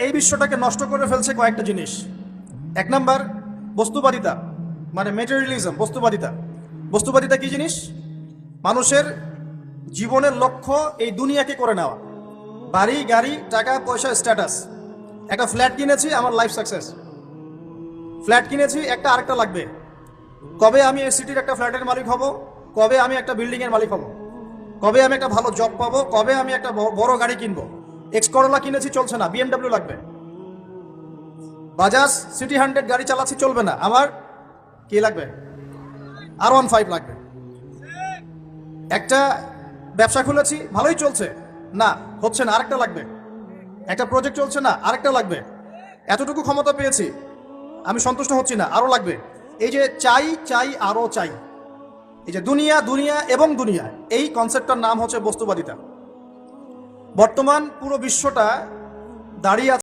এই বিশ্বটাকে নষ্ট করে ফেলছে কয়েকটা জিনিস। এক নাম্বার, বস্তুবাদিতা, মানে মেটেরিয়ালিজম, বস্তুবাদিতা। বস্তুবাদিতা কি জিনিস? মানুষের জীবনের লক্ষ্য এই দুনিয়াকে করে নেওয়া, বাড়ি গাড়ি টাকা পয়সা স্ট্যাটাস। একটা ফ্ল্যাট কিনেছি, আমার লাইফ সাকসেস। ফ্ল্যাট কিনেছি, একটা আরেকটা লাগবে। কবে আমি এই সিটির একটা ফ্ল্যাটের মালিক হব, কবে আমি একটা বিল্ডিং এর মালিক হব, কবে আমি একটা ভালো জব পাবো, কবে আমি একটা বড় গাড়ি কিনবো। এক্স করোলা কিনেছি, চলছে না, বিএমডব্লিউ লাগবে। বাজাজ সিটি 100 গাড়ি চালাচ্ছি, চলবে না, আমার কি লাগবে? R15 লাগবে। একটা ব্যবসা খুলেছি, ভালোই চলছে, না হচ্ছে না, আরেকটা লাগবে। একটা প্রজেক্ট চলছে না, আরেকটা লাগবে। এতটুকু ক্ষমতা পেয়েছি, আমি সন্তুষ্ট হচ্ছি না, আরো লাগবে। এই যে চাই চাই আরো চাই, এই যে দুনিয়া দুনিয়া এবং দুনিয়া, এই কনসেপ্টটার নাম হচ্ছে বস্তুবাদিতা। বর্তমান পুরো বিশ্বটা দাঁড়িয়ে আছে